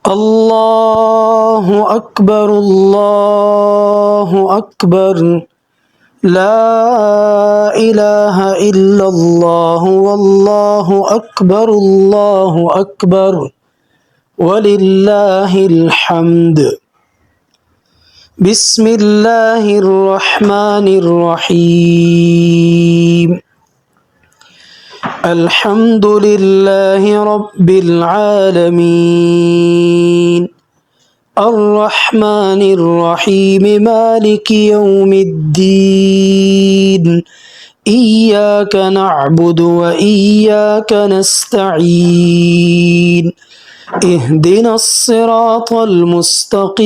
اللہ اکبر اللہ اکبر لا الہ الا اللہ واللہ اکبر وللہ الحمد۔ بسم اللہ الرحمن الرحیم۔ الحمد للہ رب العالمین الرحمن الرحیم مالک یوم الدین ایاک نعبد و ایاک نستعین اہدنا الصراط المستقیم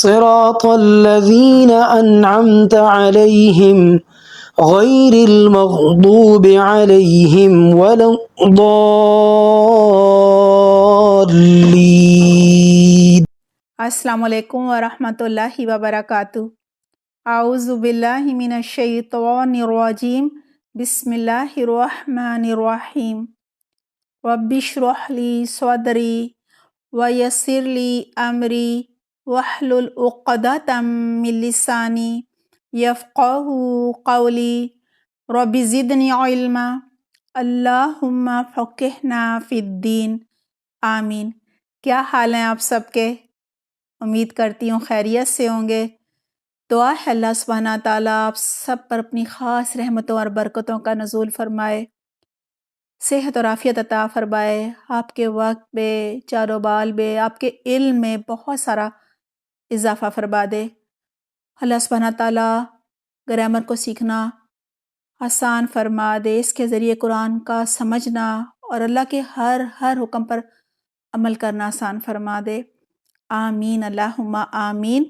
صراط الذین انعمت علیہم غیر المغضوب علیہم ولا الضالین۔ السلام علیکم ورحمۃ اللہ وبرکاتہ۔ اعوذ باللہ من الشیطان الرجیم، بسم اللہ الرحمن الرحیم۔ رب اشرح لی صدری ویسر لی امری واحلل عقدۃ من لسانی یفقہوا قولی، رب زدنی علما، اللہم فقہنا فی الدین، آمین۔ کیا حال ہیں آپ سب کے؟ امید کرتی ہوں خیریت سے ہوں گے۔ دعا ہے اللہ سبحانہ تعالیٰ آپ سب پر اپنی خاص رحمتوں اور برکتوں کا نزول فرمائے، صحت اور عافیت عطا فرمائے، آپ کے وقت میں، جان و بال میں، آپ کے علم میں بہت سارا اضافہ فرما دے۔ اللہ سبحانہ تعالیٰ گرامر کو سیکھنا آسان فرما دے، اس کے ذریعے قرآن کا سمجھنا اور اللہ کے ہر حکم پر عمل کرنا آسان فرما دے، آمین اللہم آمین۔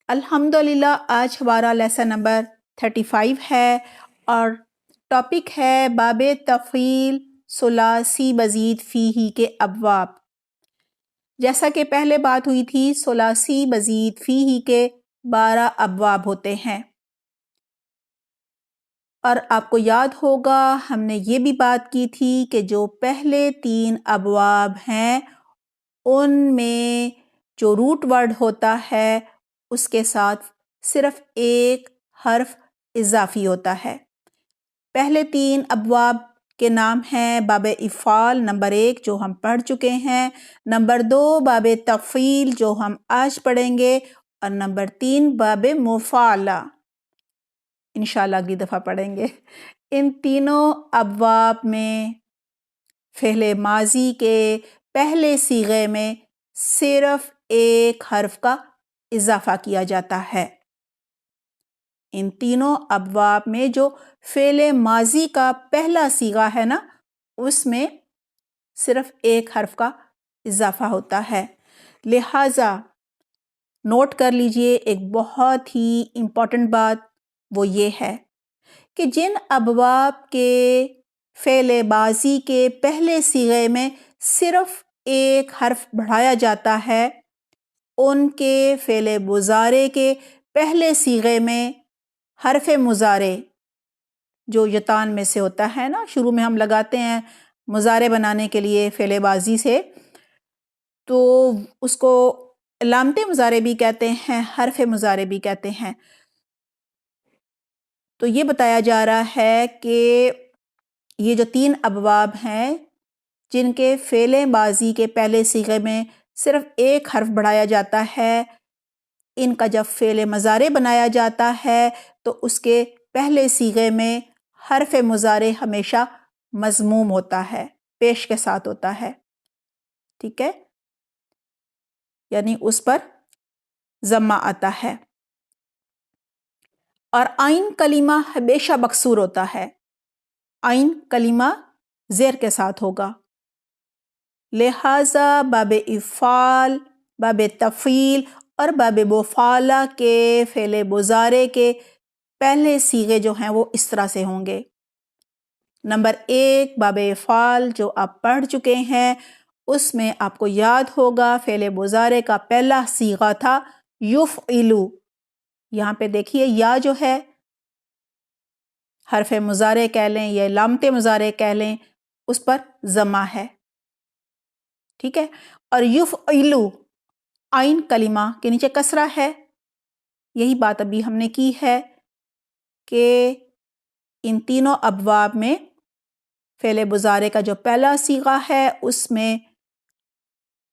الحمدللہ آج ہمارا لیسن نمبر 35 ہے اور ٹاپک ہے باب تفعیل ثلاثی مزید فیہ کے ابواب۔ جیسا کہ پہلے بات ہوئی تھی، ثلاثی مزید فیہ کے 12 ابواب ہوتے ہیں، اور آپ کو یاد ہوگا ہم نے یہ بھی بات کی تھی کہ جو پہلے 3 ابواب ہیں ان میں جو روٹ ورڈ ہوتا ہے اس کے ساتھ صرف ایک حرف اضافی ہوتا ہے۔ پہلے 3 ابواب کے نام ہیں باب افعال نمبر 1 جو ہم پڑھ چکے ہیں، نمبر 2 باب تفعیل جو ہم آج پڑھیں گے، اور نمبر 3 باب مفعلہ انشاءاللہ اگلی دفعہ پڑھیں گے۔ ان تینوں ابواب میں فعل ماضی کے پہلے صیغے میں صرف ایک حرف کا اضافہ کیا جاتا ہے۔ ان تینوں ابواب میں جو فعل ماضی کا پہلا صیغہ ہے نا، اس میں صرف ایک حرف کا اضافہ ہوتا ہے۔ لہٰذا نوٹ کر لیجئے ایک بہت ہی امپورٹنٹ بات، وہ یہ ہے کہ جن ابواب کے فعل ماضی کے پہلے صیغے میں صرف ایک حرف بڑھایا جاتا ہے، ان کے فعل مضارع کے پہلے صیغے میں حرف مضارع جو یتان میں سے ہوتا ہے نا، شروع میں ہم لگاتے ہیں مضارع بنانے کے لیے فعل ماضی سے، تو اس کو علامت مضارع بھی کہتے ہیں، حرف مضارع بھی کہتے ہیں۔ تو یہ بتایا جا رہا ہے کہ یہ جو 3 ابواب ہیں جن کے فعل ماضی کے پہلے صیغے میں صرف ایک حرف بڑھایا جاتا ہے، ان کا جب فعل مضارع بنایا جاتا ہے تو اس کے پہلے صیغے میں حرف مضارع ہمیشہ مضموم ہوتا ہے، پیش کے ساتھ ہوتا ہے، ٹھیک ہے، یعنی اس پر ضمہ آتا ہے، اور عین کلمہ ہمیشہ مکسور ہوتا ہے، عین کلمہ زیر کے ساتھ ہوگا۔ لہٰذا باب افعال، باب تفعیل اور باب مفعلہ کے فعل مضارع کے پہلے صیغے جو ہیں وہ اس طرح سے ہوں گے۔ نمبر 1 باب افعال جو آپ پڑھ چکے ہیں، اس میں آپ کو یاد ہوگا فعل مضارع کا پہلا صیغہ تھا یفعلو۔ یہاں پہ دیکھیے یا جو ہے حرف مضارع کہہ لیں یا علامت مضارع کہہ لیں، اس پر ضمہ ہے، ٹھیک ہے. اور یفعلو آئین کلمہ کے نیچے کسرہ ہے. یہی بات ابھی ہم نے کی ہے کہ ان تینوں ابواب میں فعل مضارع کا جو پہلا صیغہ ہے اس میں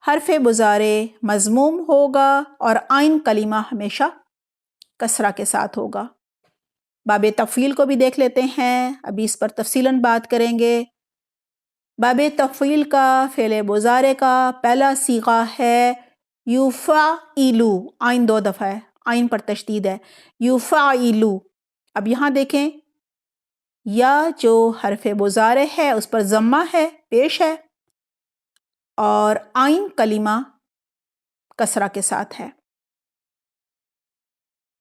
حرف مضارع مضموم ہوگا اور آئین کلمہ ہمیشہ کسرہ کے ساتھ ہوگا. باب تفعیل کو بھی دیکھ لیتے ہیں، ابھی اس پر تفصیلاً بات کریں گے. باب تفعیل کا فعل مضارع کا پہلا صیغہ ہے یفعلو. آئین 2 دفعہ ہے، آئین پر تشدید ہے. یفعلو. اب یہاں دیکھیں یا جو حرف مضارع ہے اس پر ضمہ ہے، پیش ہے، اور آئین کلمہ کسرہ کے ساتھ ہے.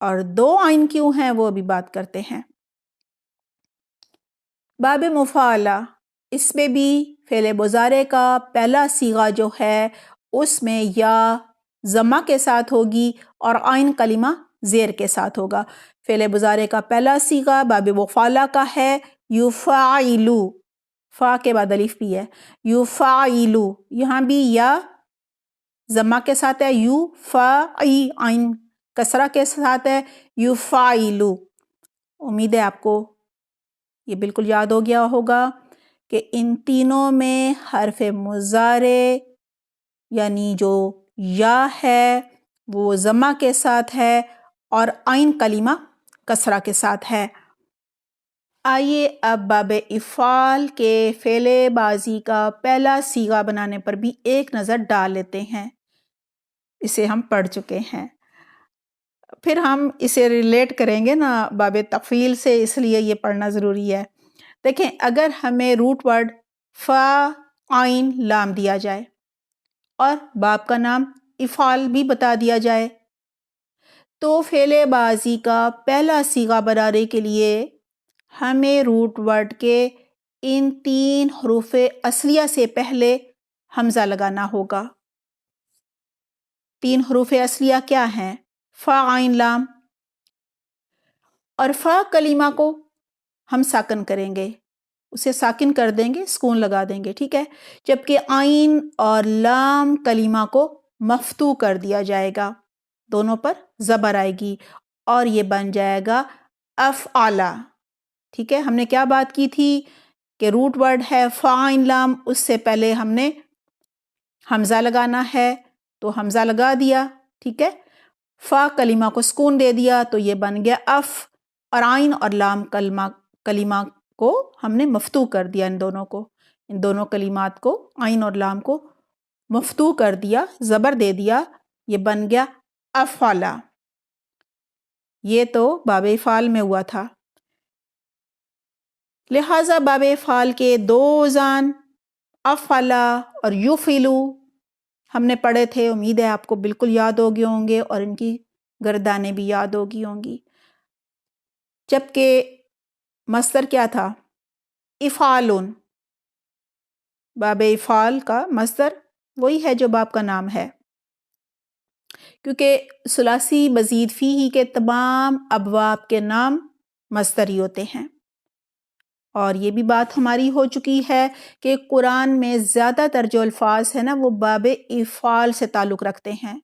اور 2 آئین کیوں ہیں وہ بھی بات کرتے ہیں. باب مفعلہ، اس میں بھی فعل مضارع کا پہلا صیغہ جو ہے اس میں یا ضمہ کے ساتھ ہوگی اور آئین کلمہ زیر کے ساتھ ہوگا. فعل مضارع کا پہلا صیغہ باب مفعلہ کا ہے یفعلو. فا کے بعد الف بھی ہے. یفعلو. یہاں بھی یا ضمہ کے ساتھ ہے، یفعی آئین کسرہ کے ساتھ ہے، یفعلو. امید ہے آپ کو یہ بالکل یاد ہو گیا ہوگا کہ ان تینوں میں حرف مضارع یعنی جو یا ہے وہ ضمہ کے ساتھ ہے اور آئین کلمہ کسرہ کے ساتھ ہے. آئیے اب باب افعال کے فعل بازی کا پہلا صیغہ بنانے پر بھی ایک نظر ڈال لیتے ہیں. اسے ہم پڑھ چکے ہیں، پھر ہم اسے ریلیٹ کریں گے نا باب تفعیل سے، اس لیے یہ پڑھنا ضروری ہے. دیکھیں اگر ہمیں روٹ ورڈ فا آئین لام دیا جائے اور باب کا نام افعال بھی بتا دیا جائے تو فعل بازی کا پہلا صیغہ بنانے کے لیے ہمیں روٹ ورڈ کے ان 3 حروف اصلیہ سے پہلے حمزہ لگانا ہوگا. 3 حروف اصلیہ کیا ہیں؟ فا عین لام. اور فا کلمہ کو ہم ساکن کریں گے، اسے ساکن کر دیں گے، سکون لگا دیں گے، ٹھیک ہے. جبکہ عین اور لام کلمہ کو مفتوح کر دیا جائے گا، دونوں پر زبر آئے گی اور یہ بن جائے گا افعلا. ٹھیک ہے، ہم نے کیا بات کی تھی کہ روٹ ورڈ ہے فا عین لام، اس سے پہلے ہم نے حمزہ لگانا ہے تو حمزہ لگا دیا، ٹھیک ہے. فا کلمہ کو سکون دے دیا تو یہ بن گیا اف، اور عین اور لام کلمہ کو ہم نے مفتوح کر دیا، ان دونوں کلمات کو عین اور لام کو مفتوح کر دیا، زبر دے دیا، یہ بن گیا افعلا. یہ تو باب افعال میں ہوا تھا. لہٰذا باب افعال کے 2 وزن افعلا اور یفعلو ہم نے پڑھے تھے، امید ہے آپ کو بالکل یاد ہو گئے ہوں گے اور ان کی گردانیں بھی یاد ہو گئی ہوں گی. جبکہ مصدر کیا تھا؟ افعالن. باب افعال کا مصدر وہی ہے جو باب کا نام ہے، کیونکہ ثلاثی مزید فیہ کے تمام ابواب کے نام مصدر ہی ہوتے ہیں. اور یہ بھی بات ہماری ہو چکی ہے کہ قرآن میں زیادہ تر جو الفاظ ہیں نا وہ باب افعال سے تعلق رکھتے ہیں.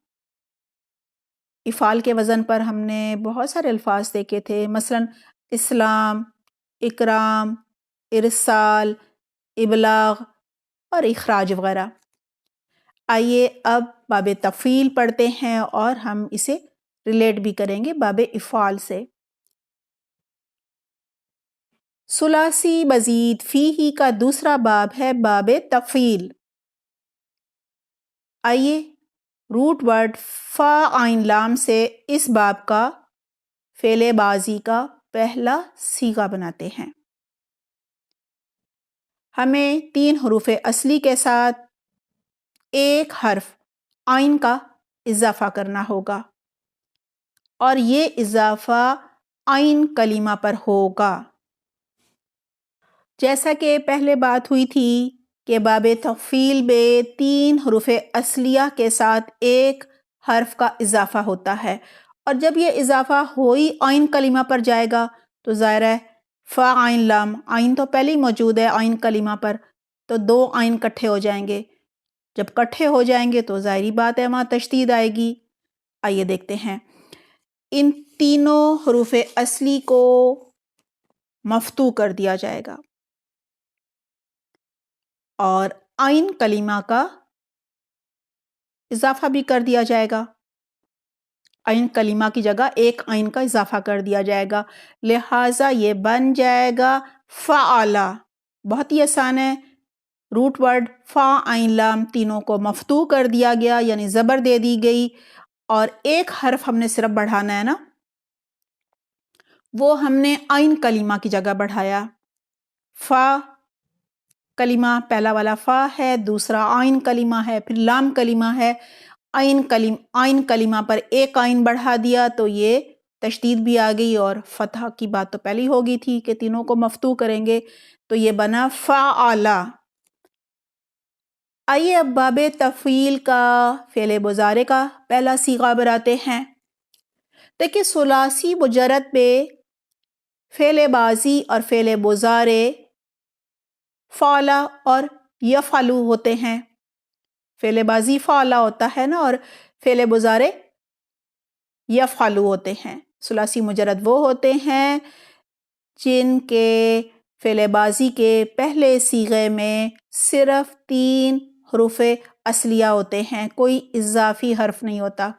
افعال کے وزن پر ہم نے بہت سارے الفاظ دیکھے تھے، مثلا اسلام، اکرام، ارسال، ابلاغ اور اخراج وغیرہ. آئیے اب باب تفعیل پڑھتے ہیں اور ہم اسے ریلیٹ بھی کریں گے باب افعال سے. ثلاثی مزید فیہ کا دوسرا باب ہے باب تفعیل. آئیے روٹ ورڈ فا عین لام سے اس باب کا فعل بازی کا پہلا صیغہ بناتے ہیں. ہمیں 3 حروف اصلی کے ساتھ ایک حرف عین کا اضافہ کرنا ہوگا اور یہ اضافہ عین کلمہ پر ہوگا. جیسا کہ پہلے بات ہوئی تھی کہ باب تفعیل میں 3 حروف اصلیہ کے ساتھ ایک حرف کا اضافہ ہوتا ہے، اور جب یہ اضافہ ہوئی عین کلمہ پر جائے گا تو ظاہر ہے فا عین لام، عین تو پہلے ہی موجود ہے عین کلمہ پر، تو 2 عین کٹھے ہو جائیں گے جب کٹھے ہو جائیں گے تو ظاہری بات ہے وہاں تشدید آئے گی۔ آئیے دیکھتے ہیں، ان تینوں حروف اصلی کو مفتوح کر دیا جائے گا اور عین کلمہ کا اضافہ بھی کر دیا جائے گا۔ عین کلمہ کی جگہ ایک عین کا اضافہ کر دیا جائے گا، لہٰذا یہ بن جائے گا فعلا۔ بہت ہی آسان ہے، روٹ ورڈ فا عین لام تینوں کو مفتوح کر دیا گیا، یعنی زبر دے دی گئی، اور ایک حرف ہم نے صرف بڑھانا ہے نا، وہ ہم نے عین کلمہ کی جگہ بڑھایا۔ فا کلمہ پہلا والا فا ہے، دوسرا عین کلمہ ہے، پھر لام کلمہ ہے۔ عین کلمہ پر ایک عین بڑھا دیا تو یہ تشدید بھی آ گئی، اور فتح کی بات تو پہلی ہو گئی تھی کہ تینوں کو مفتوح کریں گے، تو یہ بنا فعلا۔ آئیے اب باب تفعیل کا فعل مضارع کا پہلا صیغہ بناتے ہیں۔ دیکھیں ثلاثی مجرد میں فعل ماضی اور فعل مضارع فعلا اور یفعلو ہوتے ہیں۔ فعل ماضی فعلا ہوتا ہے نا، اور فعل مضارع یفعلو ہوتے ہیں۔ ثلاثی مجرد وہ ہوتے ہیں جن کے فعل ماضی کے پہلے صیغے میں صرف 3 حروف اصلیہ ہوتے ہیں، کوئی اضافی حرف نہیں ہوتا۔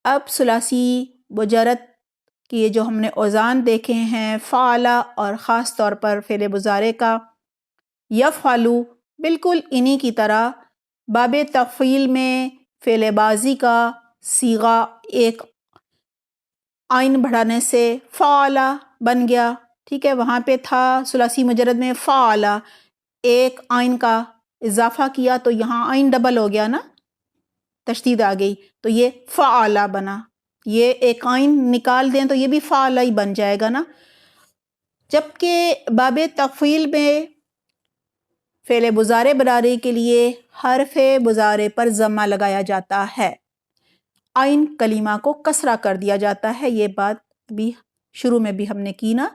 اب ثلاثی مجرد کی جو ہم نے اوزان دیکھے ہیں، فعلا اور خاص طور پر فعل مضارع کا یفعلو، بالکل انہی کی طرح باب تفعیل میں فعل ماضی کا صیغہ ایک عین بڑھانے سے فعلا بن گیا، ٹھیک ہے، وہاں پہ تھا ثلاثی مجرد میں فعلا، ایک عین کا اضافہ کیا تو یہاں عین ڈبل ہو گیا نا، تشدید آ گئی، تو یہ فعلا بنا۔ یہ ایک عین نکال دیں تو یہ بھی فعلا ہی بن جائے گا نا۔ جبکہ باب تفعیل میں فعل مضارع بنانے کے لیے حرف مضارع پر ضمہ لگایا جاتا ہے، عین کلمہ کو کسرہ کر دیا جاتا ہے۔ یہ بات بھی شروع میں بھی ہم نے کی نا،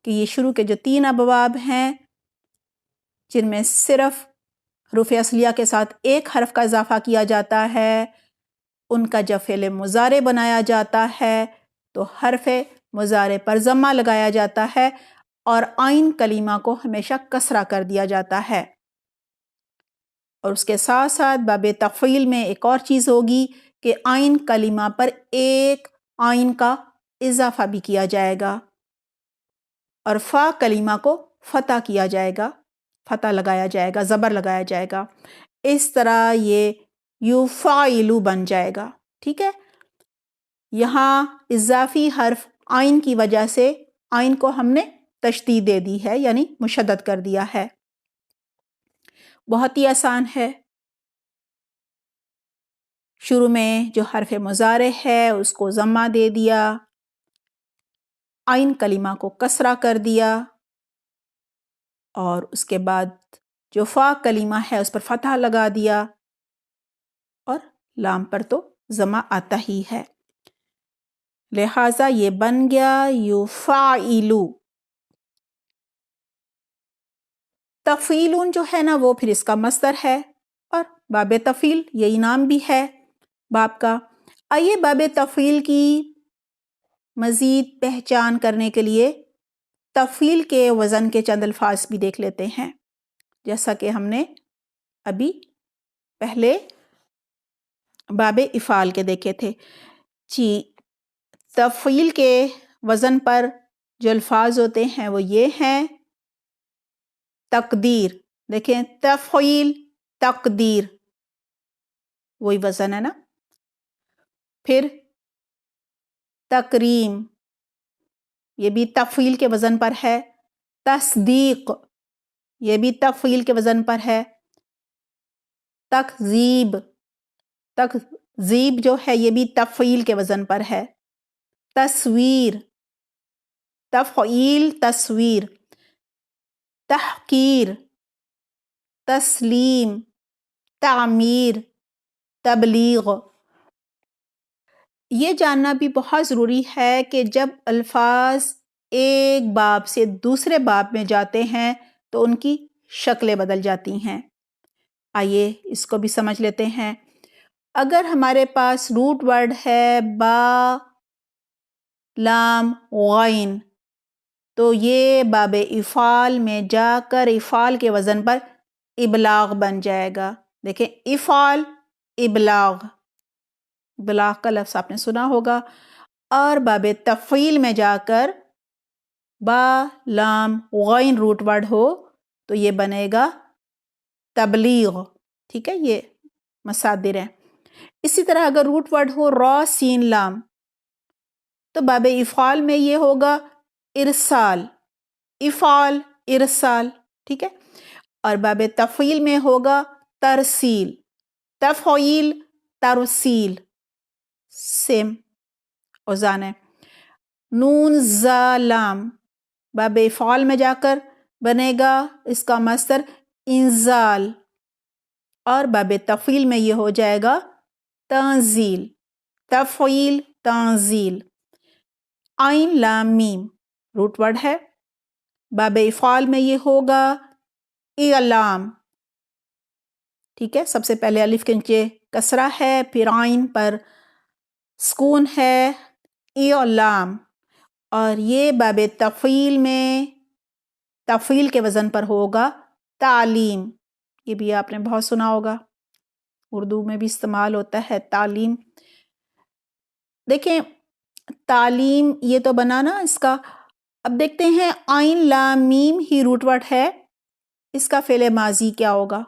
کہ یہ شروع کے جو 3 ابواب ہیں جن میں صرف حروف اصلیہ کے ساتھ ایک حرف کا اضافہ کیا جاتا ہے، ان کا جب فعل مضارع بنایا جاتا ہے تو حرف مضارع پر ضمہ لگایا جاتا ہے اور عین کلمہ کو ہمیشہ کسرہ کر دیا جاتا ہے۔ اور اس کے ساتھ ساتھ باب تفعیل میں ایک اور چیز ہوگی کہ عین کلمہ پر ایک عین کا اضافہ بھی کیا جائے گا، اور فا کلمہ کو فتح کیا جائے گا، فتح لگایا جائے گا، زبر لگایا جائے گا۔ اس طرح یہ یفعلو بن جائے گا، ٹھیک ہے۔ یہاں اضافی حرف عین کی وجہ سے عین کو ہم نے تشدید دے دی ہے، یعنی مشدد کر دیا ہے۔ بہت ہی آسان ہے، شروع میں جو حرف مضارع ہے اس کو ضمہ دے دیا، عین کلمہ کو کسرہ کر دیا، اور اس کے بعد جو فا کلمہ ہے اس پر فتح لگا دیا، اور لام پر تو ضمہ آتا ہی ہے، لہٰذا یہ بن گیا یفعلو۔ تفعیلون جو ہے نا وہ پھر اس کا مصدر ہے، اور باب تفعیل یہی نام بھی ہے باب کا۔ آئیے باب تفعیل کی مزید پہچان کرنے کے لیے تفعیل کے وزن کے چند الفاظ بھی دیکھ لیتے ہیں، جیسا کہ ہم نے ابھی پہلے باب افعال کے دیکھے تھے۔ جی، تفعیل کے وزن پر جو الفاظ ہوتے ہیں وہ یہ ہیں: تقدیر، دیکھیں تفعیل تقدیر، وہی وزن ہے نا۔ پھر تکریم، یہ بھی تفعیل کے وزن پر ہے۔ تصدیق، یہ بھی تفعیل کے وزن پر ہے۔ تکذیب، تکذیب جو ہے یہ بھی تفعیل کے وزن پر ہے۔ تصویر، تفعیل تصویر۔ تحقیر، تسلیم، تعمیر، تبلیغ۔ یہ جاننا بھی بہت ضروری ہے کہ جب الفاظ ایک باب سے دوسرے باب میں جاتے ہیں تو ان کی شکلیں بدل جاتی ہیں۔ آئیے اس کو بھی سمجھ لیتے ہیں. اگر ہمارے پاس روٹ ورڈ ہے با لام غین تو یہ باب افعال میں جا کر افعال کے وزن پر ابلاغ بن جائے گا. دیکھیں افعال ابلاغ، ابلاغ کا لفظ آپ نے سنا ہوگا. اور باب تفعیل میں جا کر با لام غین روٹ ورڈ ہو تو یہ بنے گا تبلیغ. ٹھیک ہے، یہ مصادر ہیں. اسی طرح اگر روٹ ورڈ ہو را سین لام تو باب افعال میں یہ ہوگا ارسال، افعال ارسال. ٹھیک ہے، اور باب تفعیل میں ہوگا ترسیل، تفعیل ترسیل. سیم اوزان ہے. نون زا لام باب افعال میں جا کر بنے گا اس کا مصدر انزال، اور باب تفعیل میں یہ ہو جائے گا تنزیل، تفعیل تنزیل. عین لام میم روٹ ورڈ ہے، باب افعال میں یہ ہوگا اعلام. ٹھیک ہے، سب سے پہلے الف کے نیچے کسرہ ہے، پھر عین پر سکون ہے، اعلام. اور یہ باب تفعیل میں تفعیل کے وزن پر ہوگا تعلیم. یہ بھی آپ نے بہت سنا ہوگا، اردو میں بھی استعمال ہوتا ہے تعلیم. دیکھیں تعلیم یہ تو بنا نا اس کا. اب دیکھتے ہیں عین لام میم ہی روٹ ورڈ ہے، اس کا فعل ماضی کیا ہوگا؟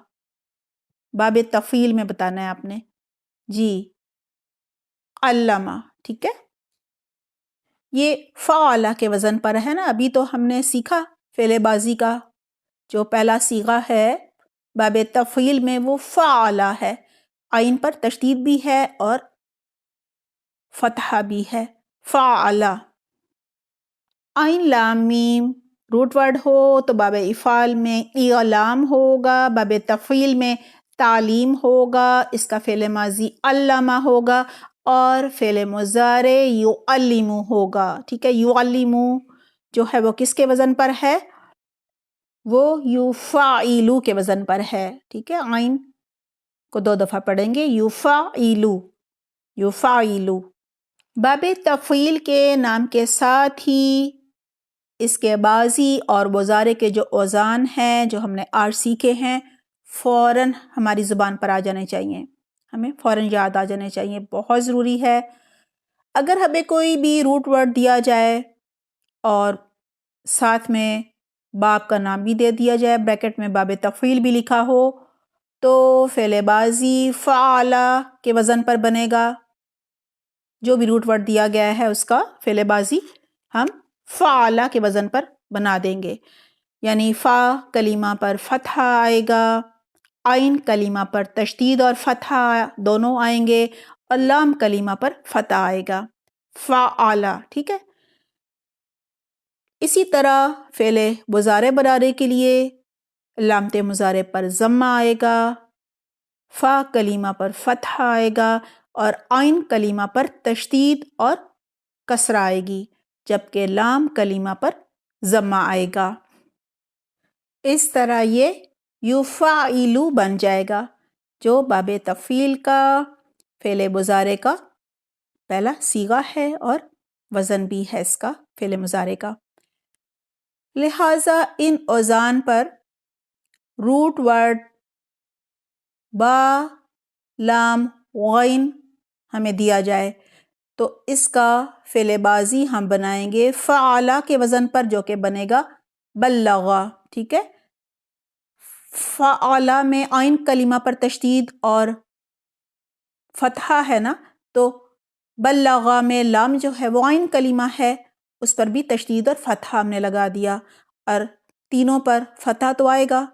باب تفعیل میں بتانا ہے آپ نے. جی علامہ. ٹھیک ہے، یہ فعلا کے وزن پر ہے نا. ابھی تو ہم نے سیکھا فعل ماضی کا جو پہلا صیغہ ہے باب تفعیل میں وہ فعلا ہے. عین پر تشدید بھی ہے اور فتحہ بھی ہے، فعلا. عین لام میم روٹ ورڈ ہو تو باب افعال میں اعلام ہوگا، باب تفعیل میں تعلیم ہوگا، اس کا فعل ماضی علامہ ہوگا، اور فعل مضارع یعلم ہوگا. ٹھیک ہے، یعلم جو ہے وہ کس کے وزن پر ہے؟ وہ یفعلو کے وزن پر ہے. ٹھیک ہے، عین کو 2 دفعہ پڑھیں گے، یفعلو یفعلو. باب تفعیل کے نام کے ساتھ ہی اس کے ماضی اور مضارع کے جو اوزان ہیں جو ہم نے آج سیکھے ہیں فوراً ہماری زبان پر آ جانے چاہیے، ہمیں فوراً یاد آ جانے چاہیے. بہت ضروری ہے. اگر ہمیں کوئی بھی روٹ ورڈ دیا جائے اور ساتھ میں باب کا نام بھی دے دیا جائے، بریکٹ میں باب تفعیل بھی لکھا ہو، تو فعل ماضی فعلا کے وزن پر بنے گا. جو بھی روٹ ورڈ دیا گیا ہے اس کا فعل ماضی ہم فعلا کے وزن پر بنا دیں گے. یعنی فا کلمہ پر فتحہ آئے گا، عین کلمہ پر تشدید اور فتحہ دونوں آئیں گے، اور لام کلمہ پر فتح آئے گا، فعلا. ٹھیک ہے، اسی طرح فعل مضارع بنانے کے لیے علامت مضارع پر ضمہ آئے گا، فا کلمہ پر فتح آئے گا، اور عین کلمہ پر تشدید اور کسرہ آئے گی، جبکہ لام کلمہ پر ضمہ آئے گا. اس طرح یہ یفعلو بن جائے گا جو باب تفعیل کا فعل مضارع کا پہلا صیغہ ہے اور وزن بھی ہے اس کا فعل مضارع کا. لہٰذا ان اوزان پر روٹ ورڈ با لام غین ہمیں دیا جائے تو اس کا فعل ماضی ہم بنائیں گے فعلا کے وزن پر جو کہ بنے گا بلغا. ٹھیک ہے، فعلا میں عین کلمہ پر تشدید اور فتحہ ہے نا، تو بلغا میں لام جو ہے وہ عین کلمہ ہے، اس پر بھی تشدید اور فتحہ ہم نے لگا دیا، اور تینوں پر فتحہ تو آئے گا،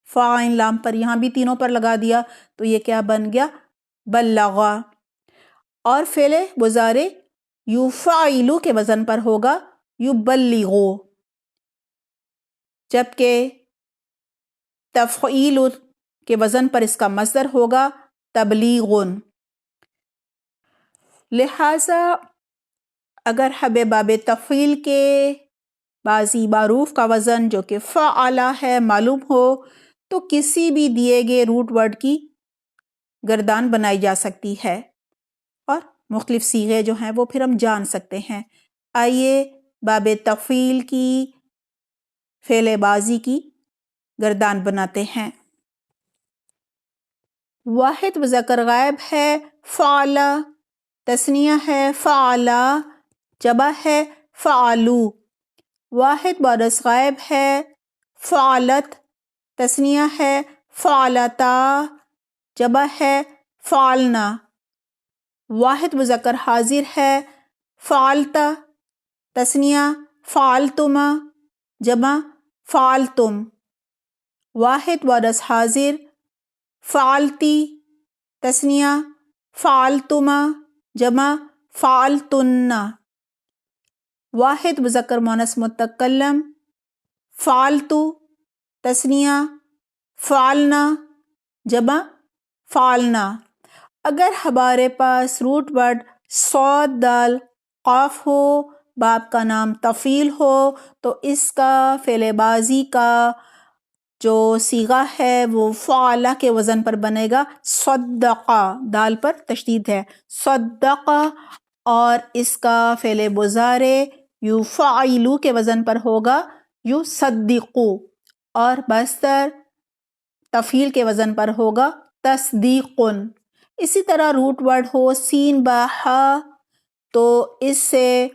فا عین لام پر یہاں بھی تینوں پر لگا دیا، تو یہ کیا بن گیا؟ بلغا. اور فعل مضارع یفعلو کے وزن پر ہوگا یبلغو، جبکہ تفعیل کے وزن پر اس کا مصدر ہوگا تبلیغن. لہٰذا اگر ہمیں باب تفعیل کے ماضی معروف کا وزن جو کہ فعلا ہے معلوم ہو تو کسی بھی دیے گئے روٹ ورڈ کی گردان بنائی جا سکتی ہے اور مختلف صیغے جو ہیں وہ پھر ہم جان سکتے ہیں۔ آئیے باب تفعیل کی فعل بازی کی گردان بناتے ہیں۔ واحد مذکر غائب ہے فعل، تثنیہ ہے فعلا، جمع ہے فعلو۔ واحد مؤنث غائب ہے فعلت، تثنیہ ہے فعلتا، جمع ہے فعلنا۔ واحد مذکر حاضر ہے فعلتا، تثنیہ فعلتما، جمع فعلتم۔ واحد مؤنث حاضر فعلتی، تثنیہ فعلتما، جمع فعلتن۔ واحد مذکر مؤنث متکلم فعلتو، تثنیہ فعلنا، جمع فعلنا۔ اگر ہمارے پاس روٹ ورڈ صاد دال قاف ہو، باب کا نام تفعیل ہو، تو اس کا فعل بازی کا جو صیغہ ہے وہ فعلا کے وزن پر بنے گا، صدقہ، دال پر تشدید ہے، صدقہ، اور اس کا فعل مضارع یفعلو کے وزن پر ہوگا یصدقو، اور مصدر تفعیل کے وزن پر ہوگا تصدیقن۔ اسی طرح روٹ ورڈ ہو سین با ہا، تو اس سے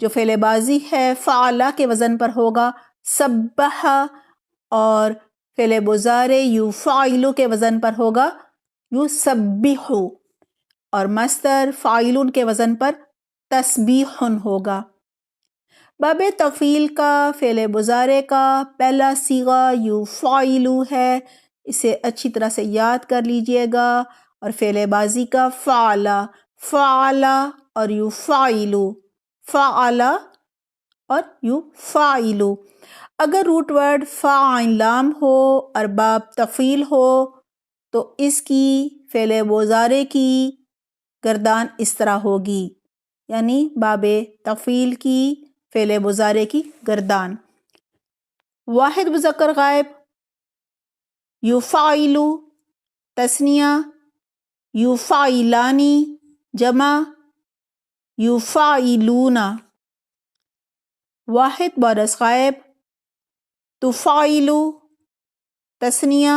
جو فعل بازی ہے فعلا کے وزن پر ہوگا سبح، اور فعل مضارع یفعلو کے وزن پر ہوگا یسبح، اور مصدر فاعلن کے وزن پر تسبیح ہوگا۔ باب تفعیل کا فعل مضارع کا پہلا صیغہ یفعلو ہے، اسے اچھی طرح سے یاد کر لیجئے گا، اور فعل بازی کا فعلا، فعلا اور یفعلو، فعلا اور یفعلو۔ اگر روٹ ورڈ فاعل لام ہو اور باب تفعیل ہو تو اس کی فعل مضارع کی گردان اس طرح ہوگی، یعنی باب تفعیل کی فعل مضارع کی گردان: واحد مذکر غائب یفعلو، تثنیہ یفعلانی، جمع یفعلون۔ واحد مؤنث غائب تفعلو، تثنیہ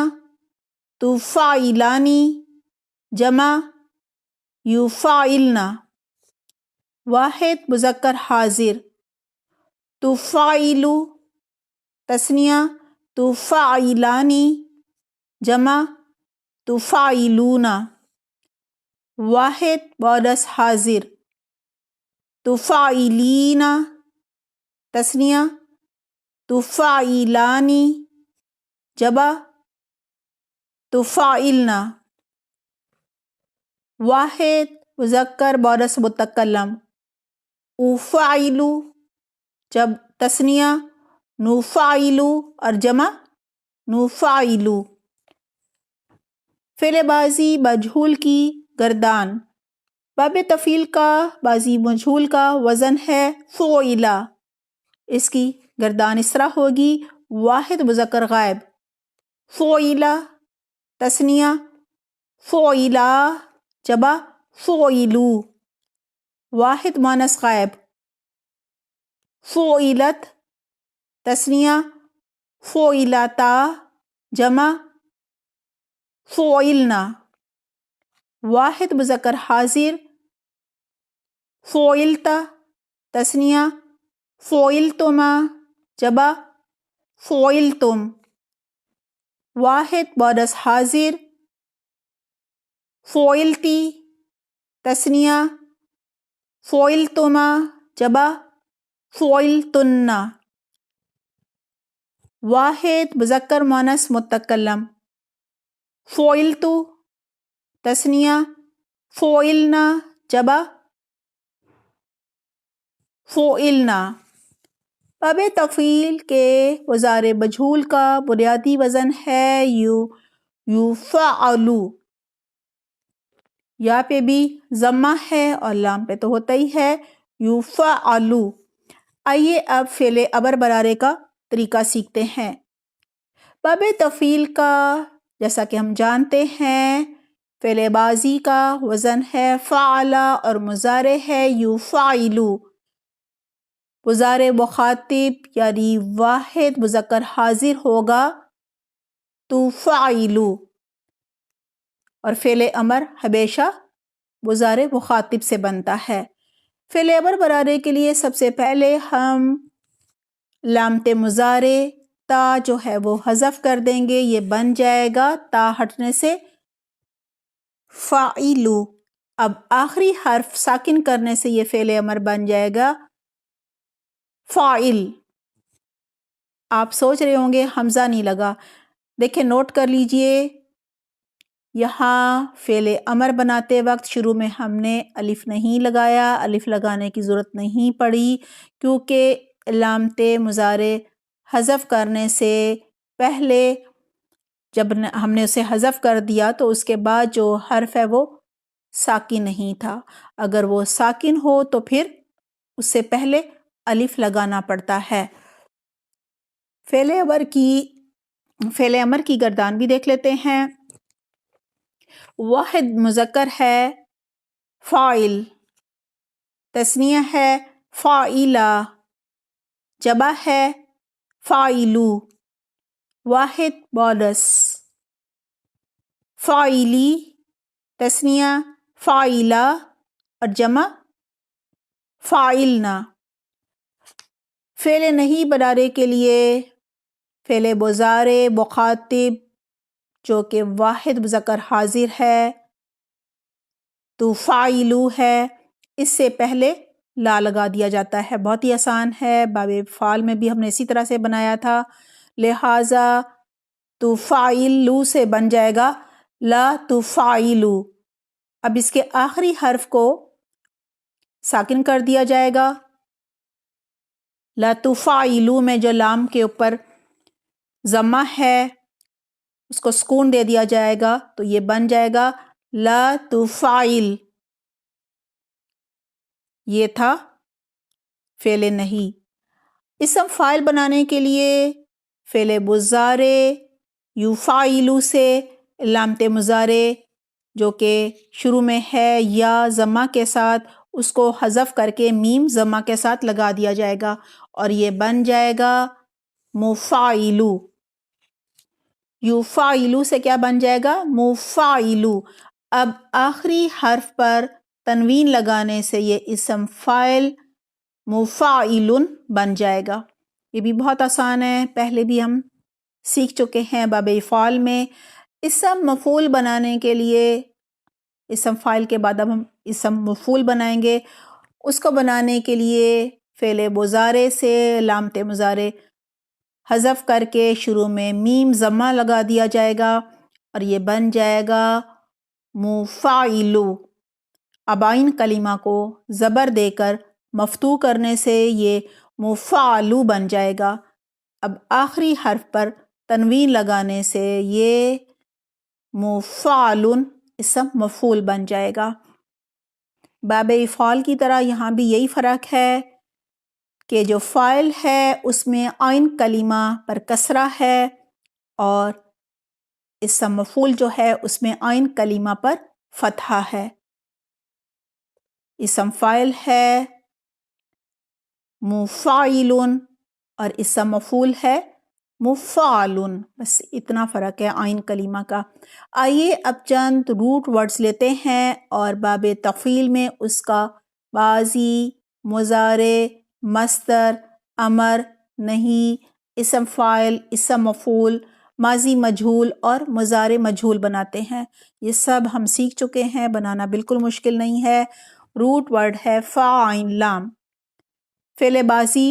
تفعلانی، جمع یفعلن۔ واحد مذکر حاضر تفعلو، تثنیہ تفعلانی، جمع تفعلون۔ واحد مؤنث حاضر تفعلین، تثنیہ تفعلانی، جمع تفعلن۔ واحد مذکر مؤنث متکلم افعلو، جب تثنیہ نفعلو اور جمع نفعلو۔ فعل بازی مجہول کی گردان: باب تفعیل کا بازی مجہول کا وزن ہے فعلا، اس کی گردان اس طرح ہوگی: واحد مذکر غائب فعلا، تثنیہ فعلا، جمع فعلو۔ واحد مؤنث غائب فعلت، تثنیہ فعلتا، جمع فعلنا۔ واحد مذکر حاضر فعلتا، تثنیہ فعلتما، جمع فعلتم۔ واحد مؤنث حاضر فعلتی، تثنیہ فعلتما، جمع فعلتن۔ واحد مذکر مؤنث متکلم فعلتو، تثنیہ فعلنا، جمع فعلنا۔ باب تفعیل کے مضارع مجہول کا بنیادی وزن ہے یفعلو، یا پہ بھی ضمہ ہے اور لام پہ تو ہوتا ہی ہے، یفعلو۔ آئیے اب فعل امر بنانے کا طریقہ سیکھتے ہیں۔ باب تفعیل کا جیسا کہ ہم جانتے ہیں فعل ماضی کا وزن ہے فعل اور مضارع ہے یفعلو. مضارع مخاطب یعنی واحد مذکر حاضر ہوگا تفعلو، اور فعل امر ہمیشہ مضارع مخاطب سے بنتا ہے. فعل امر بنانے کے لیے سب سے پہلے ہم علامت مضارع تا جو ہے وہ حذف کر دیں گے، یہ بن جائے گا تا ہٹنے سے فاعلو. اب آخری حرف ساکن کرنے سے یہ فعل امر بن جائے گا فاعل. آپ سوچ رہے ہوں گے حمزہ نہیں لگا، دیکھیں نوٹ کر لیجئے، یہاں فعل امر بناتے وقت شروع میں ہم نے الف نہیں لگایا، الف لگانے کی ضرورت نہیں پڑی کیونکہ علامت مضارع حذف کرنے سے پہلے جب ہم نے اسے حذف کر دیا تو اس کے بعد جو حرف ہے وہ ساکن نہیں تھا. اگر وہ ساکن ہو تو پھر اس سے پہلے الف لگانا پڑتا ہے. فعل امر کی گردان بھی دیکھ لیتے ہیں. واحد مذکر ہے فاعل، تثنیہ ہے فاعلہ، جمع ہے فاعلو، واحد مؤنث فاعلی، تثنیہ فاعلہ اور جمع فاعلنا. فعل نہیں بنانے کے لیے فعل مضارع مخاطب جو کہ واحد مذکر حاضر ہے تفعلو ہے، اس سے پہلے لا لگا دیا جاتا ہے. بہت ہی آسان ہے، باب فعل میں بھی ہم نے اسی طرح سے بنایا تھا. لہٰذا تفعلو سے بن جائے گا لا تفعلو. اب اس کے آخری حرف کو ساکن کر دیا جائے گا. لا تفعلو میں جو لام کے اوپر ضمہ ہے اس کو سکون دے دیا جائے گا تو یہ بن جائے گا لا تفعل. یہ تھا فعل نہیں. اسم فاعل بنانے کے لیے فعل مضارع یفعلو سے علامت مضارع جو کہ شروع میں ہے یا ضمہ کے ساتھ اس کو حذف کر کے میم ضمہ کے ساتھ لگا دیا جائے گا اور یہ بن جائے گا مفعلو. یفعلو سے کیا بن جائے گا مفعلو. اب آخری حرف پر تنوین لگانے سے یہ اسم فاعل مفعلن بن جائے گا. یہ بھی بہت آسان ہے، پہلے بھی ہم سیکھ چکے ہیں باب فعل میں. اسم مفعول بنانے کے لیے اسم فاعل کے بعد اب ہم اسم مفعول بنائیں گے. اس کو بنانے کے لیے فعل مضارع سے علامت مضارع حذف کر کے شروع میں میم ضمہ لگا دیا جائے گا اور یہ بن جائے گا مفعلو. اب آئین کلمہ کو زبر دے کر مفتوح کرنے سے یہ مفعلو بن جائے گا. اب آخری حرف پر تنوین لگانے سے یہ مفعلن اسم مفعول بن جائے گا. باب افعال کی طرح یہاں بھی یہی فرق ہے کہ جو فاعل ہے اس میں عین کلمہ پر کسرہ ہے اور اسم مفعول جو ہے اس میں عین کلمہ پر فتحہ ہے. اسم فاعل ہے مفعلن اور اسم مفعول ہے مفعلن، بس اتنا فرق ہے عین کلمہ کا. آئیے اب چند روٹ ورڈز لیتے ہیں اور باب تفعیل میں اس کا ماضی، مضارع، مصدر، امر، نہیں، اسم فاعل، اسم مفعول، ماضی مجہول اور مضارع مجہول بناتے ہیں. یہ سب ہم سیکھ چکے ہیں، بنانا بالکل مشکل نہیں ہے. روٹ ورڈ ہے فا عین لام. فعل ماضی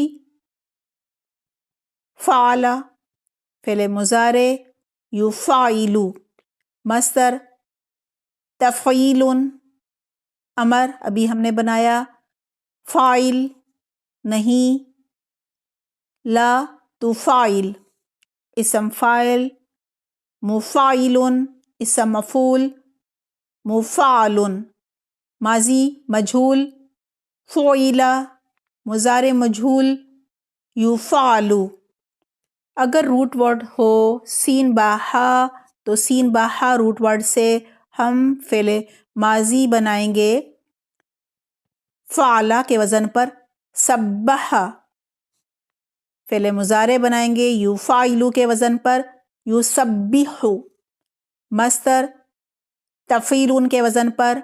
فعل، فعل مضارع یفعلو، مصدر تفعیل، امر ابھی ہم نے بنایا فاعل، نہیں لا تفعل، اسم فاعل مفعل، اسم مفعول مفعل، ماضی مجہول فعل، مضارع مجہول یفعلو. اگر روٹ ورڈ ہو سین با ہا تو سین با ہا روٹ ورڈ سے ہم فعل ماضی بنائیں گے فعلا کے وزن پر، سبحا فعل مضارع بنائیں گے یفعلو کے وزن پر، یسبحو مصدر تفعیلون کے وزن پر،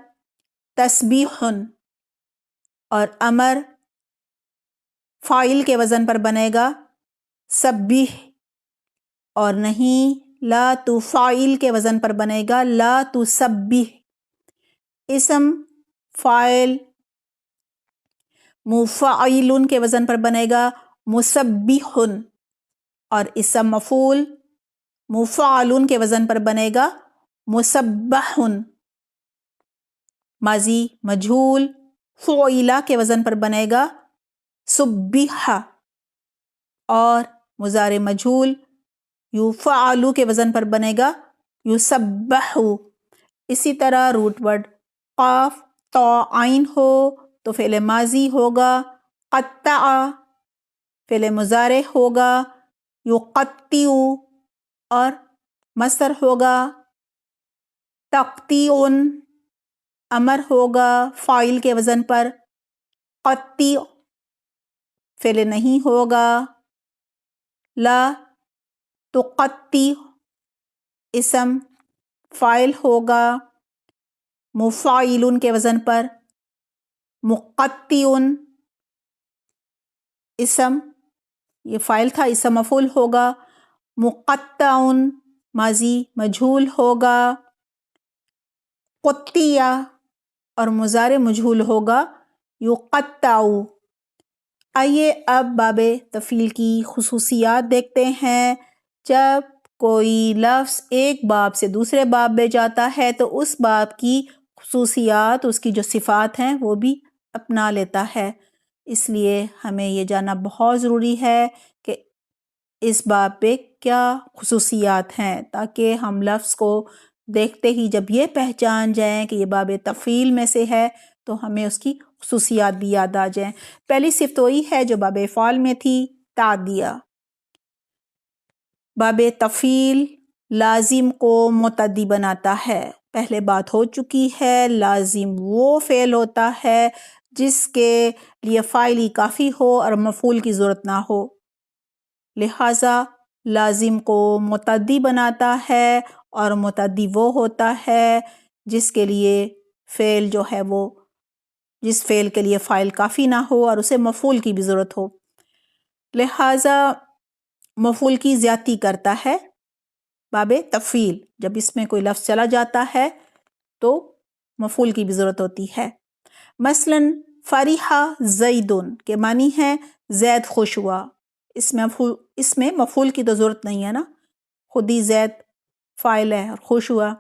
تسبیحن، اور امر فاعل کے وزن پر بنے گا سبح، اور نہیں لا تفعل کے وزن پر بنے گا لا تسبح۔ اسم فاعل مفعلن کے وزن پر بنے گا مسبحن، اور اسم مفعول مفعلن کے وزن پر بنے گا مسبحن۔ ماضی مجہول فعلا کے وزن پر بنے گا سبح، اور مضارع مجہول یفعلو کے وزن پر بنے گا یسبح۔ اسی طرح روٹ ورڈ قاف تا عین ہو تو فعل ماضی ہوگا قطع، فعل مضارع ہوگا یقطع، اور مصدر ہوگا تقطیع، امر ہوگا فاعل کے وزن پر قطع، فعل نہیں ہوگا لا تقطع، اسم فاعل ہوگا مفعلن کے وزن پر مقطع، اسم یہ فاعل تھا، اسم مفعول ہوگا مقطع، ماضی مجہول ہوگا قطع، اور مضارع مجہول ہوگا یقطع۔ آئیے اب باب تفعیل کی خصوصیات دیکھتے ہیں۔ جب کوئی لفظ ایک باب سے دوسرے باب میں جاتا ہے تو اس باب کی خصوصیات، اس کی جو صفات ہیں وہ بھی اپنا لیتا ہے، اس لیے ہمیں یہ جاننا بہت ضروری ہے کہ اس باب پہ کیا خصوصیات ہیں، تاکہ ہم لفظ کو دیکھتے ہی جب یہ پہچان جائیں کہ یہ باب تفعیل میں سے ہے تو ہمیں اس کی خصوصیات بھی یاد آ جائیں۔ پہلی صفت وہی ہے جو باب افعال میں تھی، تعدیہ۔ باب تفعیل لازم کو متعدی بناتا ہے۔ پہلے بات ہو چکی ہے، لازم وہ فعل ہوتا ہے جس کے لیے فاعل ہی کافی ہو اور مفعول کی ضرورت نہ ہو، لہٰذا لازم کو متعدی بناتا ہے، اور متعدی وہ ہوتا ہے جس کے لیے فعل جو ہے وہ جس فعل کے لیے فاعل کافی نہ ہو اور اسے مفعول کی بھی ضرورت ہو، لہٰذا مفعول کی زیادتی کرتا ہے باب تفعیل۔ جب اس میں کوئی لفظ چلا جاتا ہے تو مفعول کی بھی ضرورت ہوتی ہے۔ مثلا فرح زیدن کے معنی ہے زید خوش ہوا، اس میں مفعول کی تو ضرورت نہیں ہے نا، خود ہی زید فاعل ہے اور خوش ہوا۔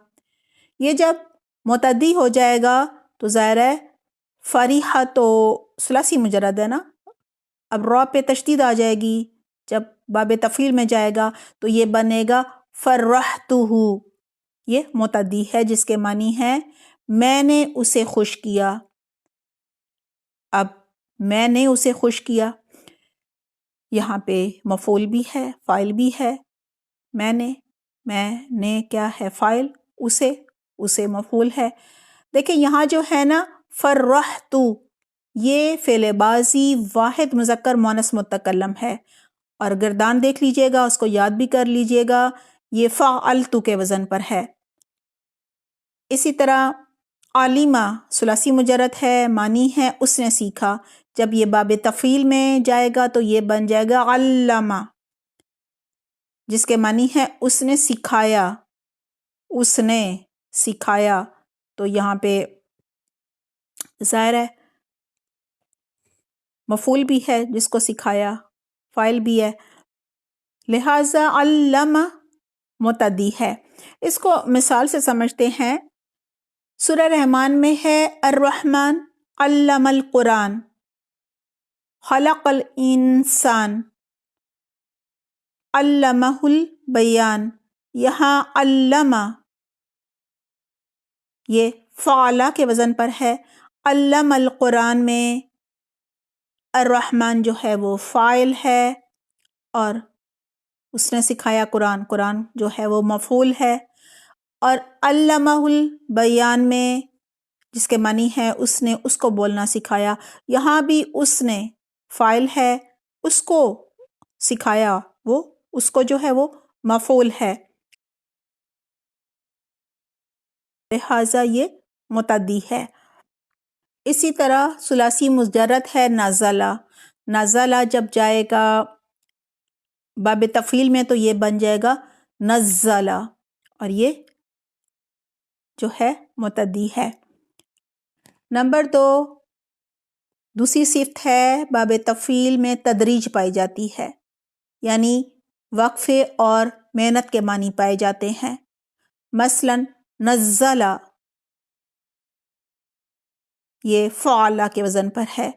یہ جب متعدی ہو جائے گا تو ظاہر ہے فرح تو ثلاثی مجرد ہے نا، اب را پہ تشدید آ جائے گی، جب باب تفعیل میں جائے گا تو یہ بنے گا فرحتہ، یہ متعدی ہے جس کے معنی ہے میں نے اسے خوش کیا۔ اب میں نے اسے خوش کیا، یہاں پہ مفعول بھی ہے فاعل بھی ہے، میں نے کیا ہے فاعل، اسے مفعول ہے۔ دیکھیں یہاں جو ہے نا فرحت، یہ فعل بازی واحد مذکر مؤنث متکلم ہے، اور گردان دیکھ لیجئے گا، اس کو یاد بھی کر لیجئے گا، یہ فعلت کے وزن پر ہے۔ اسی طرح عالمہ ثلاثی مجرد ہے، معنی ہے اس نے سیکھا، جب یہ باب تفعیل میں جائے گا تو یہ بن جائے گا علمہ، جس کے معنی ہے اس نے سکھایا، اس نے سکھایا، تو یہاں پہ ظاہر ہے مفعول بھی ہے جس کو سکھایا، فاعل بھی ہے، لہٰذا علمہ متعدی ہے۔ اس کو مثال سے سمجھتے ہیں، سورہ رحمان میں ہے الرحمن علم القرآن خلق الانسان علمہ البیان، یہاں علمہ یہ فعلا کے وزن پر ہے، علم القرآن میں الرحمن جو ہے وہ فاعل ہے، اور اس نے سکھایا قرآن، قرآن جو ہے وہ مفعول ہے، اور علمہ البیان میں جس کے معنی ہے اس نے اس کو بولنا سکھایا، یہاں بھی اس نے فاعل ہے، اس کو سکھایا، وہ اس کو جو ہے وہ مفعول ہے، لہٰذا یہ متعدی ہے۔ اسی طرح ثلاثی مجرد ہے نزلہ، نزلہ جب جائے گا باب تفعیل میں تو یہ بن جائے گا نزلہ، اور یہ جو ہے متعدی ہے۔ نمبر 2، دوسری صفت ہے باب تفعیل میں تدریج پائی جاتی ہے، یعنی وقفے اور محنت کے معنی پائے جاتے ہیں۔ مثلا نزلہ یہ فعلہ کے وزن پر ہے،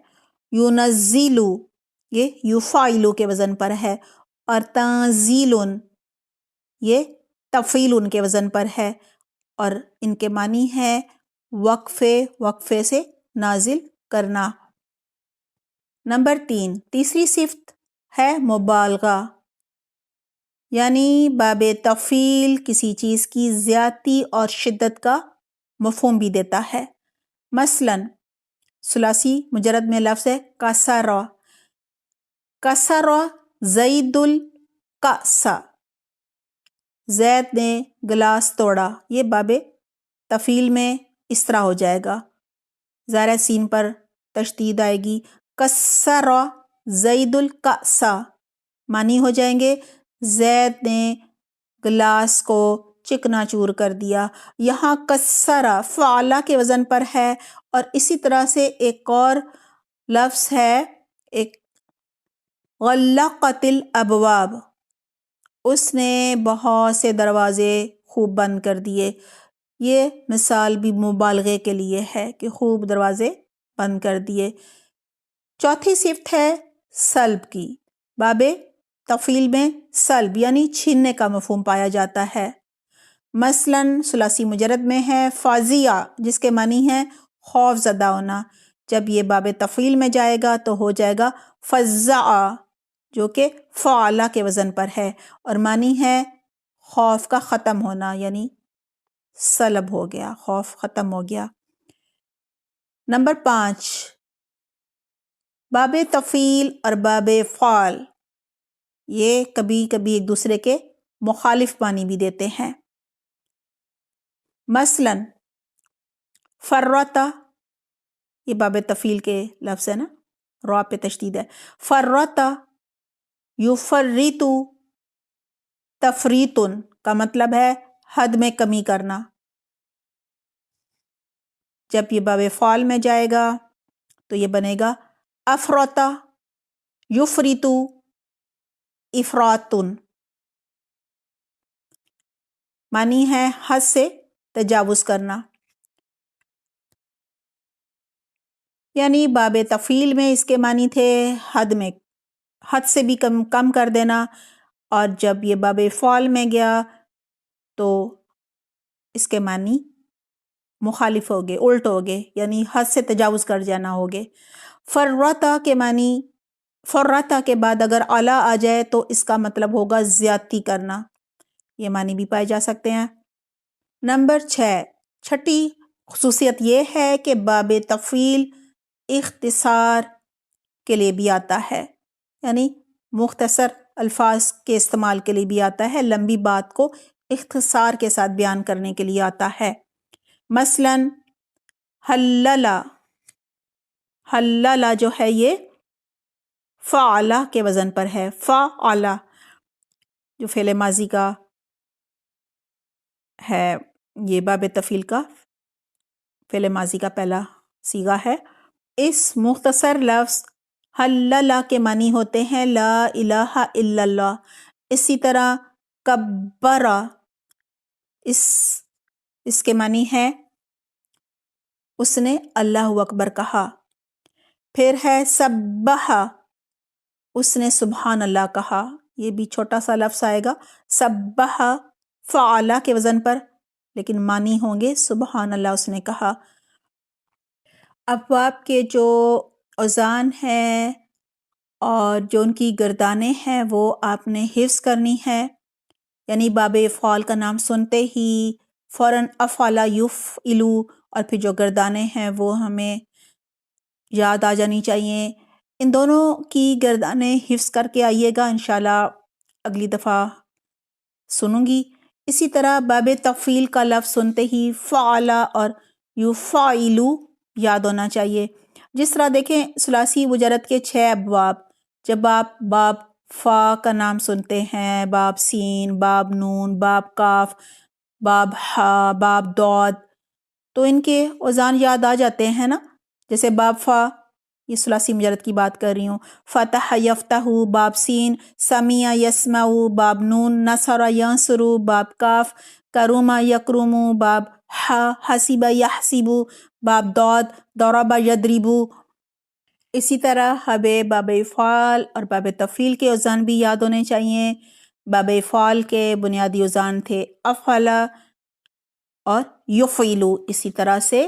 ینزلو یہ یفعلو کے وزن پر ہے، اور تنزیل یہ تفعیل کے وزن پر ہے، اور ان کے معنی ہے وقفے سے نازل کرنا۔ نمبر 3، تیسری صفت ہے مبالغہ، یعنی باب تفعیل کسی چیز کی زیادتی اور شدت کا مفہوم بھی دیتا ہے۔ مثلا ثلاثی مجرد میں لفظ ہے کسر، کسر زید الکأس، زید نے گلاس توڑا، یہ باب تفعیل میں اس طرح ہو جائے گا، زائر سین پر تشدید آئے گی، کسر زید الکأس، معنی ہو جائیں گے زید نے گلاس کو چکنا چور کر دیا۔ یہاں کسرہ فعلہ کے وزن پر ہے، اور اسی طرح سے ایک اور لفظ ہے، ایک غلقت الابواب، اس نے بہت سے دروازے خوب بند کر دیے، یہ مثال بھی مبالغے کے لیے ہے کہ خوب دروازے بند کر دیے۔ چوتھی صفت ہے سلب کی، باب تفعیل میں سلب یعنی چھیننے کا مفہوم پایا جاتا ہے۔ مثلا ثلاثی مجرد میں ہے فازیہ، جس کے معنی ہے خوف زدہ ہونا، جب یہ باب تفعیل میں جائے گا تو ہو جائے گا فزع، جو کہ فعلہ کے وزن پر ہے، اور معنی ہے خوف کا ختم ہونا، یعنی سلب ہو گیا، خوف ختم ہو گیا۔ نمبر 5، باب تفعیل اور باب فعل یہ کبھی کبھی ایک دوسرے کے مخالف معنی بھی دیتے ہیں۔ مثلا فرط، یہ باب تفعیل کے لفظ ہے نا، را پہ تشدید ہے، فرط یفرط تفریط کا مطلب ہے حد میں کمی کرنا، جب یہ باب فعل میں جائے گا تو یہ بنے گا افرط یفرط افراط، معنی ہے حد سے تجاوز کرنا، یعنی باب تفعیل میں اس کے معنی تھے حد سے بھی کم کر دینا، اور جب یہ باب فعل میں گیا تو اس کے معنی مخالف ہو گئے، الٹ ہو گئے، یعنی حد سے تجاوز کر جانا ہو گئے۔ فرطہ کے معنی، فرطہ کے بعد اگر اعلیٰ آ جائے تو اس کا مطلب ہوگا زیادتی کرنا، یہ معنی بھی پائے جا سکتے ہیں۔ نمبر 6، چھٹی خصوصیت یہ ہے کہ باب تفعیل اختصار کے لیے بھی آتا ہے، یعنی مختصر الفاظ کے استعمال کے لیے بھی آتا ہے، لمبی بات کو اختصار کے ساتھ بیان کرنے کے لیے آتا ہے۔ مثلا حلل، حلل جو ہے یہ فعلہ کے وزن پر ہے، فعلہ جو فعل ماضی کا ہے، یہ باب تفعیل کا فعل ماضی کا پہلا صیغہ ہے۔ اس مختصر لفظ حلل کے معنی ہوتے ہیں لا الہ الا اللہ۔ اسی طرح کبر، اس کے معنی ہے اس نے اللہ اکبر کہا۔ پھر ہے سبح، اس نے سبحان اللہ کہا، یہ بھی چھوٹا سا لفظ آئے گا، سبح فعلہ کے وزن پر، لیکن معنی ہوں گے سبحان اللہ اس نے کہا۔ ابواب کے جو اوزان ہیں اور جو ان کی گردانیں ہیں وہ آپ نے حفظ کرنی ہے، یعنی باب افعال کا نام سنتے ہی فوراً افعل یفعلو اور پھر جو گردانیں ہیں وہ ہمیں یاد آ جانی چاہیے۔ ان دونوں کی گردانیں حفظ کر کے آئیے گا، انشاءاللہ اگلی دفعہ سنوں گی۔ اسی طرح باب تفعیل کا لفظ سنتے ہی فعل اور یفعلو یاد ہونا چاہیے۔ جس طرح دیکھیں ثلاثی مجرد کے 6 ابواب، جب آپ باب فا کا نام سنتے ہیں، باب سین، باب نون، باب کاف، باب ہا، باب دود، تو ان کے اوزان یاد آ جاتے ہیں نا۔ جیسے باب فا، یہ ثلاثی مجرد کی بات کر رہی ہوں، فتح یفتح، باب سین سمیع یسمع، باب نون نصر ینصر، باب کاف کرم یکرم، باب ہا حسب یحسب، باب دود ضرب یضرب۔ اسی طرح ہمیں باب افعال اور باب تفعیل کے اوزان بھی یاد ہونے چاہیے۔ باب افعال کے بنیادی اوزان تھے افعل اور یفعلو، اسی طرح سے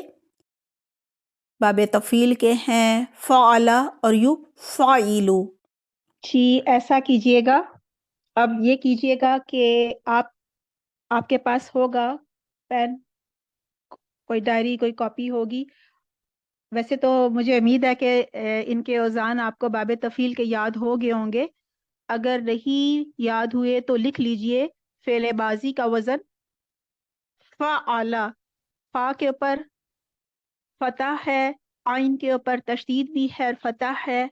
باب تفعیل کے ہیں فعل اور یفعلو۔ جی ایسا کیجئے گا، اب یہ کیجئے گا کہ آپ کے پاس ہوگا پین، کوئی ڈائری، کوئی کاپی ہوگی۔ ویسے تو مجھے امید ہے کہ ان کے اوزان آپ کو باب تفعیل کے یاد ہو گئے ہوں گے، اگر نہیں یاد ہوئے تو لکھ لیجئے۔ فعل بازی کا وزن فعل، فا کے اوپر فتح ہے، عین کے اوپر تشدید بھی ہے، فتح ہے،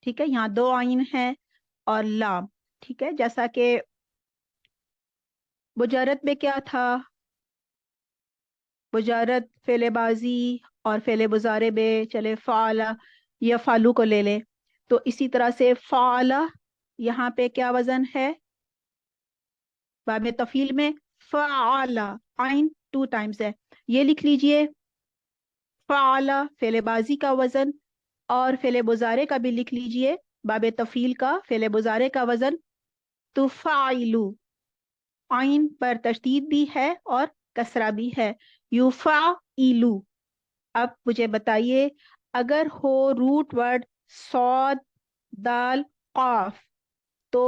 ٹھیک ہے، یہاں 2 عین ہیں اور لام، ٹھیک ہے۔ جیسا کہ بجارت میں کیا تھا، بجارت فعل بازی اور فعل مضارع میں چلے فعل یا فالو کو لے لیں، تو اسی طرح سے فعل یہاں پہ کیا وزن ہے باب تفعیل میں فعل، عین 2 ٹائمز ہے، یہ لکھ لیجئے فعل فعل بازی کا وزن، اور فعل مضارع کا بھی لکھ لیجئے باب تفعیل کا فعل مضارع کا وزن تفعلو، عین پر تشدید بھی ہے اور کسرہ بھی ہے، یفعلو۔ اب مجھے بتائیے اگر ہو روٹ ورڈ صاد دال قاف، تو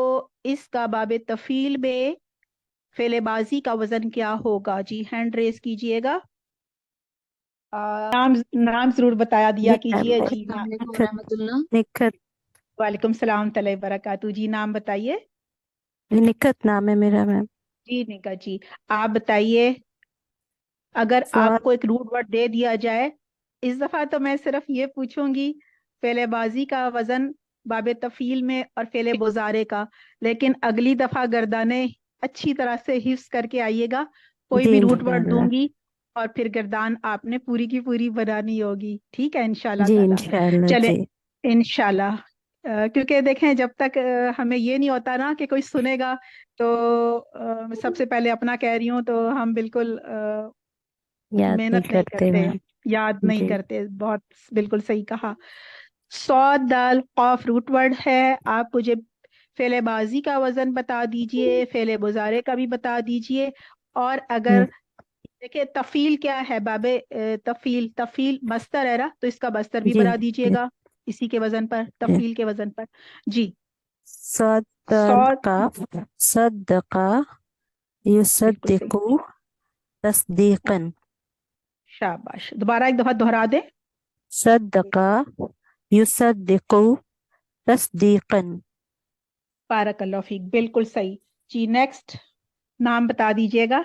اس کا باب تفعیل میں فعل بازی کا وزن کیا ہوگا؟ جی ہینڈ ریز کیجئے گا، نام ضرور بتایا دیا کیجئے۔ جی السلام علیکم ورحمۃ اللہ۔ نکھت، وعلیکم السلام تعالی وبرکاتہ۔ جی نام بتائیے۔ نکھت نام ہے میرا میم۔ جی نکا جی، آپ بتائیے اگر آپ سواد کو ایک روٹ ورڈ دے دیا جائے، اس دفعہ تو میں صرف یہ پوچھوں گی فعل بازی کا وزن باب تفعیل میں اور فعل مضارع کا، لیکن اگلی دفعہ گردانے اچھی طرح سے حفظ کر کے آئیے گا، کوئی جی بھی روٹ ورڈ انشاءاللہ، دوں گی اور پھر گردان آپ نے پوری کی پوری بنانی ہوگی، ٹھیک ہے انشاءاللہ جی تعالی۔ انشاءاللہ چلے جی۔ انشاءاللہ، کیونکہ دیکھیں جب تک ہمیں یہ نہیں ہوتا نا کہ کوئی سنے گا، تو سب سے پہلے اپنا کہہ رہی ہوں، تو ہم بالکل یاد نہیں محنت نہیں کرتے کرتے، میم۔ یاد نہیں جی کرتے، بہت بالکل صحیح کہا۔ صاد دال قاف روٹ ورڈ ہے، آپ مجھے فعل بازی کا وزن بتا دیجئے، فعل مضارع کا بھی بتا دیجئے، اور اگر دیکھیں تفعیل کیا ہے باب تفعیل، تفعیل مصدر ہے نا، تو اس کا مصدر بھی جی بتا دیجئے گا اسی کے وزن پر، جی۔ تفعیل کے وزن پر۔ جی صاد، صدق، صدق بالکل صحیح، یصدق تصدیقا، شاباش، دوبارہ ایک دفعہ دہرا دیں۔ صدق یصدق تصدیقا۔ بارک اللہ فیک، بالکل صحیح۔ جی نیکسٹ نام بتا دیجئے گا۔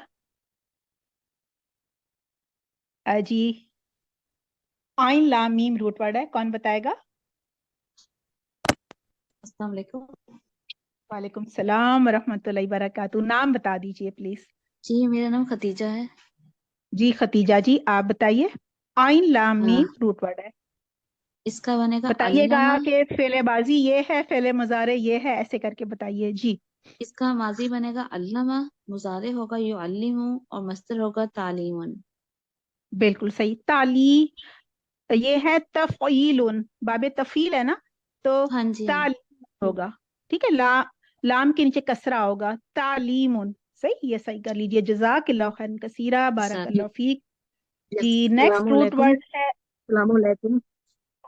جی آئین لام میم روٹ ورڈ ہے، کون بتائے گا؟ السلام علیکم وعلیکم السلام ورحمۃ اللہ وبرکاتہ، نام بتا دیجئے پلیز۔ جی، میرا نام ختیجہ ہے۔ جی ختیجہ جی، آپ بتائیے آئین لام میم روٹ ورڈ ہے، اس کا بنے گا بتائیے گا علامہ، کہ فعل بازی یہ ہے، فعل مضارع یہ ہے، ایسے کر کے بتائیے۔ جی اس کا ماضی بنے گا علامہ، مضارع ہوگا یعلم، اور مصدر ہوگا تعلیم۔ بالکل صحیح، یہ ہے تفعیل، باب تفعیل ہے نا، تو ہاں جی ہاں تعلیم ہوگا، ٹھیک ہے، لام کے نیچے کسرہ ہوگا، تعلیم، صحیح، یہ صحیح کر لیجئے، جزاک اللہ خیر کثیرہ، بارک سر اللہ فیک۔ جی السلام نیکسٹ روٹ علیکم۔ ورڈ ہے، السلام علیکم۔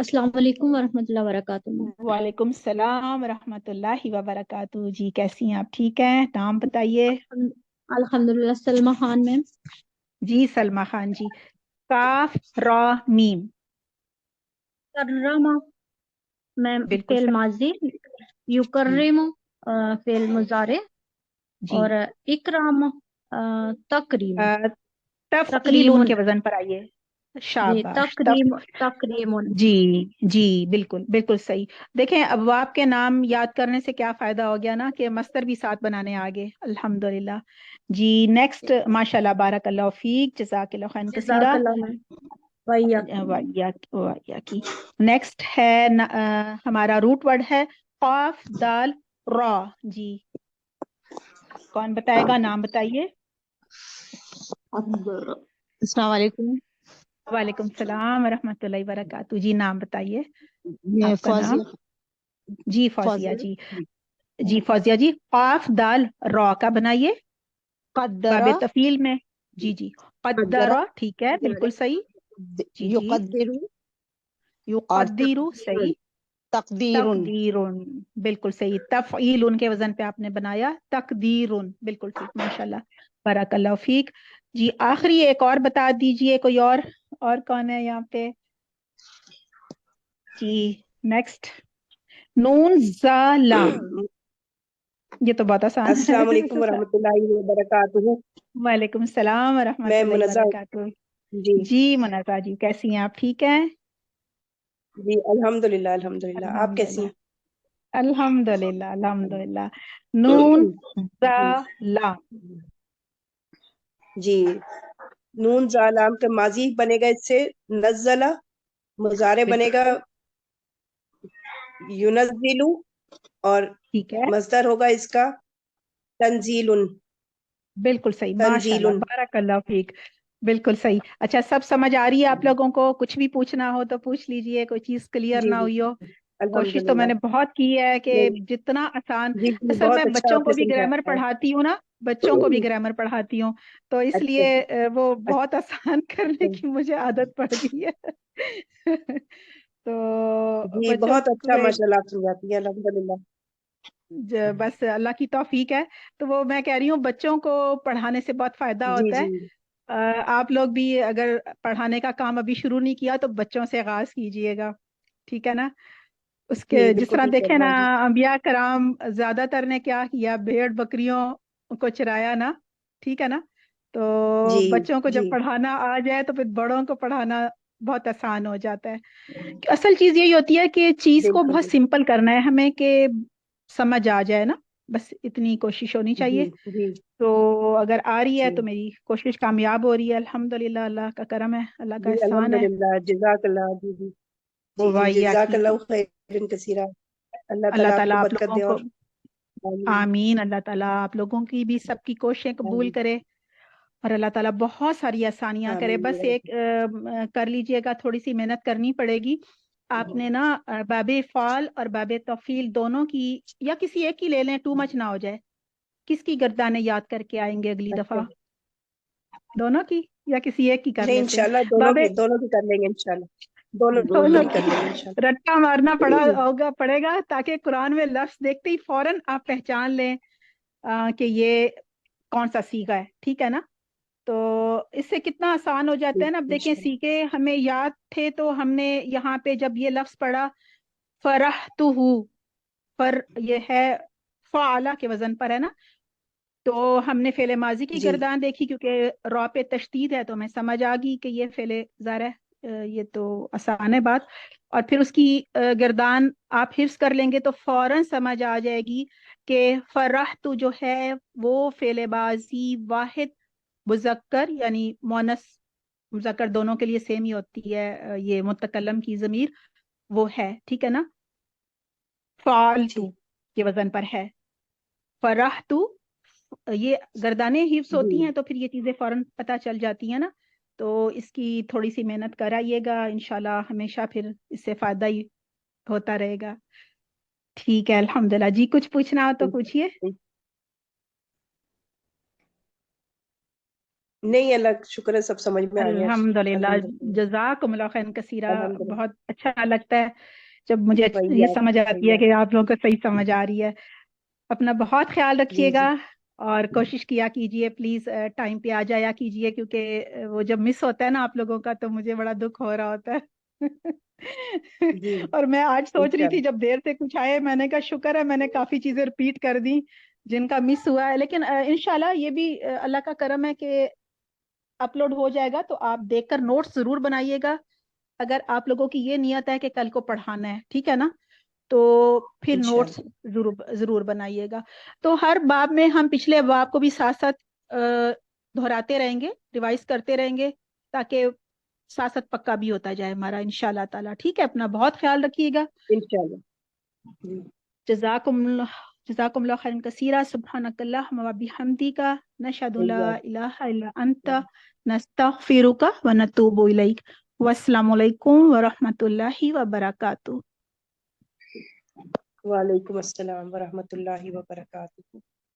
السلام علیکم ورحمۃ اللہ وبرکاتہ میم۔ وعلیکم السلام ورحمۃ اللہ وبرکاتہ جی، کیسی ہیں آپ؟ ٹھیک ہیں؟ نام بتائیے۔ الحمدللہ سلمہ خان میم۔ جی سلمہ خان جی، کاف را میم، کرما میم بالکل فعل صحیح ماضی، جی یکرم فعل مضارع، جی۔ اور اکرام تکریم تفعیلون تکریم کے وزن پر آئیے، جی شاباش تکریم تکریم جی جی بالکل بالکل صحیح۔ دیکھیں ابواب کے نام یاد کرنے سے کیا فائدہ ہو گیا نا کہ مستر بھی ساتھ بنانے آگے، الحمدللہ جی۔ نیکسٹ ماشاء اللہ بارک اللہ فیک، جزاک اللہ خیر جزاک کثیرہ، اللہ میم۔ وإياكم۔ ویا کی۔ نیکسٹ ہے ہمارا روٹ ورڈ ہے قاف دال را جی، کون بتائے گا؟ نام بتائیے۔ السلام علیکم، وعلیکم السلام ورحمۃ اللہ وبرکاتہ جی، نام بتائیے میں آپ کا نام۔ فوزیہ جی فوزیہ جی، جی فوزیہ جی، قاف دال را کا بنائیے باب قدرہ تفیل میں۔ جی جی، قدرہ قدرہ ٹھیک ہے بالکل صحیح جی جی۔ یقدر اور یقدیرو صحیح، تقدیر تقدیرن بالکل صحیح، تفعیل ان کے وزن پہ آپ نے بنایا، تقدیرن بالکل ٹھیک ماشاء اللہ بارک اللہ فیک جی۔ آخری ایک اور بتا دیجئے، کوئی اور کون ہے یہاں پہ جی؟ نیکسٹ نون زا لام، یہ تو بہت آسان ہے۔ السلام علیکم ورحمۃ اللہ وبرکاتہ۔ وعلیکم السلام ورحمۃ میں اللہ منزہ وبرکاتہ جی جی۔ منازا جی کیسی ہیں آپ؟ ٹھیک ہیں؟ جی الحمدللہ الحمدللہ، آپ کیسی الحمدللہ ہیں؟ الحمدللہ الحمدللہ۔ نون زا جی لام، جی، نون زالام کا ماضی بنے گا اس سے نزلہ، مضارع بنے بالکل گا صحیح ینزلو، اور ٹھیک ہے مصدر ہوگا اس کا تنزیل، بالکل صحیح ماشاء تنزیل۔ اللہ بارک اللہ فیک، بالکل صحیح۔ اچھا سب سمجھ آ رہی ہے آپ لوگوں کو؟ کچھ بھی پوچھنا ہو تو پوچھ لیجئے، کوئی چیز کلیئر جی نہ جی ہوئی ہو۔ کوشش تو میں الحمدللہ، نے بہت کی ہے کہ نہیں جتنا آسان، جی جی اصل میں بہت اچھا بچوں آپ کو نے بھی گرامر سمجھایا پڑھاتی ہوں نا، بچوں کو بھی گرامر پڑھاتی ہوں، تو اس اچھا لیے وہ بہت آسان کرنے اچھا کی مجھے عادت پڑ گئی ہے تو جی بچوں بہت اچھا کو ماشاء اللہ آپ سمجھاتی ہیں، الحمدللہ۔ بس اللہ کی توفیق ہے، تو وہ میں کہہ رہی ہوں بچوں کو پڑھانے سے بہت فائدہ جی ہوتا ہے۔ جی آپ لوگ بھی اگر پڑھانے کا کام ابھی شروع نہیں کیا تو بچوں سے آغاز کیجئے گا، ٹھیک ہے نا؟ اس کے جی جس بالکل طرح ٹھیک ہے دیکھیں نا ہاں جی انبیاء کرام زیادہ تر نے کیا کیا، بھیڑ بکریوں کو چرایا نا، ٹھیک ہے نا؟ تو جی بچوں کو جب جی پڑھانا آ جائے تو پھر بڑوں کو پڑھانا بہت آسان ہو جاتا ہے۔ اصل چیز یہی ہوتی ہے کہ چیز کو بالکل بہت بالکل سمپل کرنا ہے ہمیں کہ سمجھ آ جائے نا، بس اتنی کوشش ہونی جی چاہیے۔ جی تو اگر آ رہی ہے جی تو میری کوشش کامیاب ہو رہی ہے، الحمدللہ اللہ کا کرم ہے، اللہ کا جی احسان ہے۔ الحمدللہ، جزاک اللہ، جی جی جی جی ویا جزاک کی اللہ خیر کثیرہ، اللہ اللہ تعالیٰ آپ کو تعالیٰ آپ برکت لوگوں دے، کو، اور آمین آمین، اللہ تعالیٰ آپ لوگوں کی بھی سب کی کوششیں قبول آمین کرے، اور اللہ تعالیٰ بہت ساری آسانیاں کرے۔ آمین بس یا ایک رب۔ کر لیجئے گا، تھوڑی سی محنت کرنی پڑے گی آپ نے نا، باب فعل اور باب تفعیل دونوں کی، یا کسی ایک کی لے لیں، ٹو مچ نہ ہو جائے۔ کس کی گردانیں یاد کر کے آئیں گے اگلی اچھا، دفعہ؟ دونوں کی یا کسی ایک کی کر نہیں لیتے ہیں؟ انشاءاللہ باب دونوں کی کر لیں گے انشاءاللہ، دونوں دونوں کی کی کر لیں گے انشاءاللہ۔ رٹا مارنا پڑے گا تاکہ قرآن میں لفظ دیکھتے ہی فوراً آپ پہچان لیں کہ یہ کون سا سیغہ ہے، ٹھیک ہے نا؟ تو اس سے کتنا آسان ہو جاتا ہے نا۔ اب دیکھیں انشاءاللہ سیکھے ہمیں یاد تھے تو ہم نے یہاں پہ جب یہ لفظ پڑھا فرحتہ، یہ ہے فعلا کے وزن پر ہے نا، تو ہم نے فعل ماضی کی جی گردان دیکھی، کیونکہ را پہ تشدید ہے تو ہمیں سمجھ آ گئی کہ یہ فعل ظاہر ہے، یہ تو آسان ہے بات۔ اور پھر اس کی گردان آپ حفظ کر لیں گے تو فوراً سمجھ آ جائے گی کہ فرحت جو ہے وہ فعل ماضی واحد مذکر یعنی مونس مذکر دونوں کے لیے سیم ہی ہوتی ہے، یہ متکلم کی ضمیر وہ ہے، ٹھیک ہے نا؟ جی فعلتو کے وزن پر ہے، فرحتو، یہ گردانیں حفظ جی ہوتی ہیں تو پھر یہ چیزیں فوراً پتہ چل جاتی ہیں نا۔ تو اس کی تھوڑی سی محنت کرائیے گا، انشاءاللہ ہمیشہ پھر اس سے فائدہ ہی ہوتا رہے گا، ٹھیک ہے؟ الحمدللہ جی، کچھ پوچھنا ہو تو پوچھیے۔ جی نہیں اللہ کا شکر ہے سب سمجھ میں آ گیا الحمدللہ، الحمدللہ جزاکم اللہ خیر کثیرہ. الحمدللہ بہت اچھا لگتا ہے جب مجھے یہ سمجھ آتی ہے کہ آپ لوگوں کو صحیح سمجھ آ رہی ہے. اپنا بہت خیال رکھیے جی گا اور کوشش کیا کیجئے پلیز ٹائم پہ آ جایا کیجئے، کیونکہ وہ جب مس ہوتا ہے نا آپ لوگوں کا تو مجھے بڑا دکھ ہو رہا ہوتا ہے. جی اور میں آج سوچ رہی تھی انشاءاللہ جب دیر سے کچھ آئے، میں نے کہا شکر ہے میں نے کافی چیزیں ریپیٹ کر دی جن کا مس ہوا ہے، لیکن انشاءاللہ یہ بھی اللہ کا کرم ہے کہ اپلوڈ ہو جائے گا تو آپ دیکھ کر نوٹس ضرور بنائیے گا. اگر آپ لوگوں کی یہ نیت ہے کہ کل کو پڑھانا ہے، ٹھیک ہے نا، تو پھر نوٹس انشاءاللہ ضرور بنائیے گا. تو ہر باب میں ہم پچھلے باب کو بھی ساتھ ساتھ دہراتے رہیں گے، ریوائز کرتے رہیں گے تاکہ ساتھ ساتھ پکا بھی ہوتا جائے ہمارا انشاءاللہ تعالی. ٹھیک ہے، اپنا بہت خیال رکھیے گا. انشاءاللہ جی جزاکم اللہ خیرا کثیرا. سبحانک اللہم و بحمدک، نشہد لا الہ الا انت، نستغفرک و نتوب الیک. والسلام علیکم ورحمۃ اللہ وبرکاتہ. وعلیکم السلام ورحمۃ اللہ وبرکاتہ.